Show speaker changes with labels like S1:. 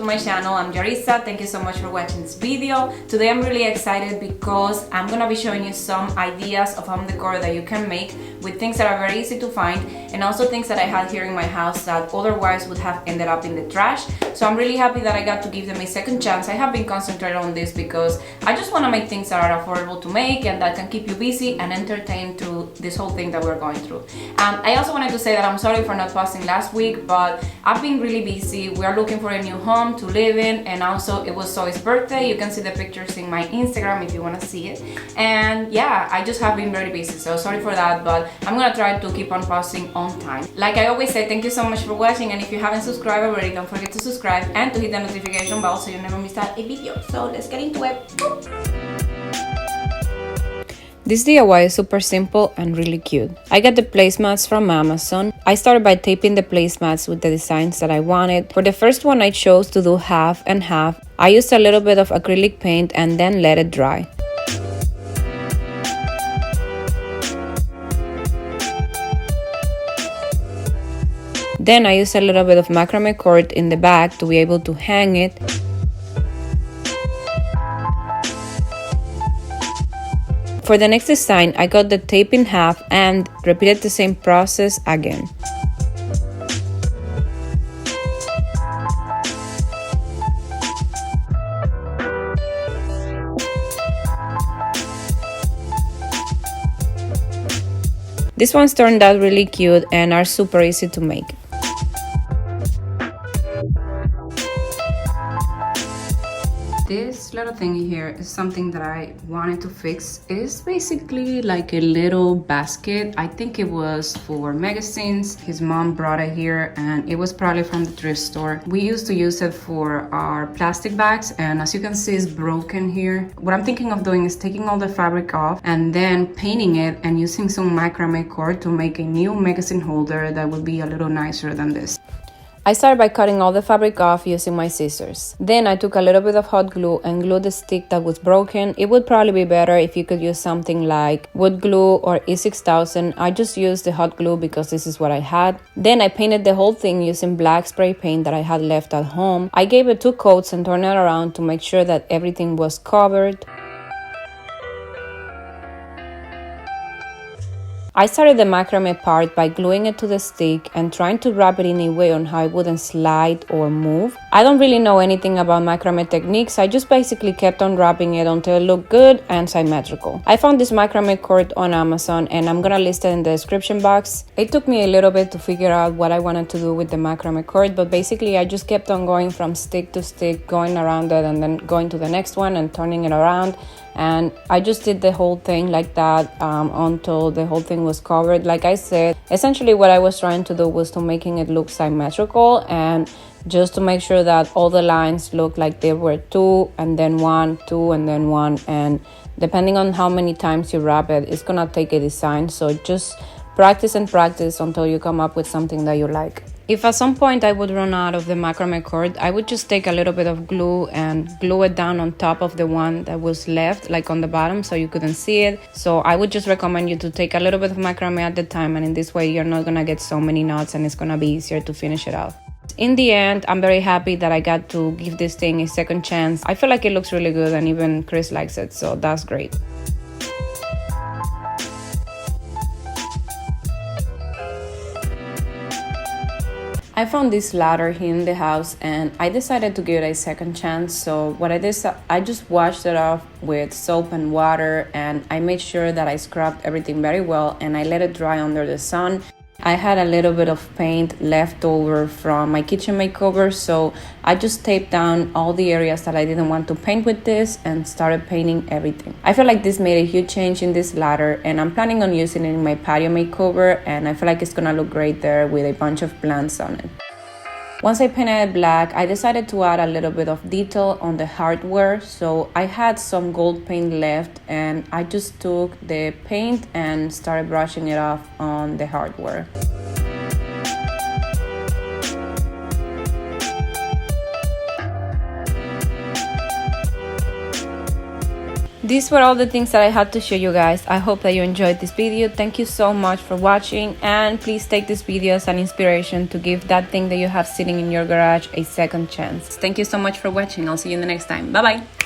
S1: my channel. I'm Jarisa. Thank you so much for watching this video. Today I'm really excited because I'm gonna be showing you some ideas of home decor that you can make with things that are very easy to find, and also things that I had here in my house that otherwise would have ended up in the trash. So I'm really happy that I got to give them a second chance. I have been concentrating on this because I just want to make things that are affordable to make and that can keep you busy and entertained through this whole thing that we're going through. I also wanted to say that I'm sorry for not posting last week, but I've been really busy. We are looking for a new home to live in, and also it was Zoe's birthday. You can see the pictures in my Instagram if you want to see it. And yeah, I just have been very busy, so sorry for that, but I'm gonna try to keep on posting on time. Like I always say, thank you so much for watching, and if you haven't subscribed already, don't forget to subscribe and to hit the notification bell so you never miss out a video. So let's get into it. This DIY is super simple and really cute. I got the placemats from Amazon. I started by taping the placemats with the designs that I wanted. For the first one, I chose to do half and half. I used a little bit of acrylic paint and then let it dry. Then I used a little bit of macrame cord in the back to be able to hang it. For the next design, I got the tape in half and repeated the same process again. These ones turned out really cute and are super easy to make. This little thingy here is something that I wanted to fix. It is basically like a little basket. I think it was for magazines. His mom brought it here and it was probably from the thrift store. We used to use it for our plastic bags, and as you can see, it's broken here. What I'm thinking of doing is taking all the fabric off and then painting it and using some macrame cord to make a new magazine holder that would be a little nicer than this. I started by cutting all the fabric off using my scissors. Then I took a little bit of hot glue and glued the stick that was broken. It would probably be better if you could use something like wood glue or E6000. I just used the hot glue because this is what I had. Then I painted the whole thing using black spray paint that I had left at home. I gave it 2 coats and turned it around to make sure that everything was covered. I started the macrame part by gluing it to the stick and trying to wrap it in a way on how it wouldn't slide or move. I don't really know anything about macrame techniques. I just basically kept on wrapping it until it looked good and symmetrical. I found this macrame cord on Amazon and I'm gonna list it in the description box. It took me a little bit to figure out what I wanted to do with the macrame cord, but basically I just kept on going from stick to stick, going around it and then going to the next one and turning it around. And I just did the whole thing like that until the whole thing was covered. Like I said, essentially what I was trying to do was to making it look symmetrical and just to make sure that all the lines look like they were 2 and then 1, 2 and then 1. And depending on how many times you wrap it, it's gonna take a design. So just practice and practice until you come up with something that you like. If at some point I would run out of the macrame cord, I would just take a little bit of glue and glue it down on top of the one that was left, like on the bottom, so you couldn't see it. So I would just recommend you to take a little bit of macrame at the time, and in this way you're not gonna get so many knots and it's gonna be easier to finish it off. In the end, I'm very happy that I got to give this thing a second chance. I feel like it looks really good and even Chris likes it, so that's great. I found this ladder here in the house and I decided to give it a second chance. So what I did, I just washed it off with soap and water, and I made sure that I scrubbed everything very well and I let it dry under the sun. I had a little bit of paint left over from my kitchen makeover, so I just taped down all the areas that I didn't want to paint with this and started painting everything. I feel like this made a huge change in this ladder, and I'm planning on using it in my patio makeover, and I feel like it's gonna look great there with a bunch of plants on it. Once I painted it black, I decided to add a little bit of detail on the hardware. So I had some gold paint left and I just took the paint and started brushing it off on the hardware. These were all the things that I had to show you guys. I hope that you enjoyed this video. Thank you so much for watching, and please take this video as an inspiration to give that thing that you have sitting in your garage a second chance. Thank you so much for watching. I'll see you in the next time. Bye bye.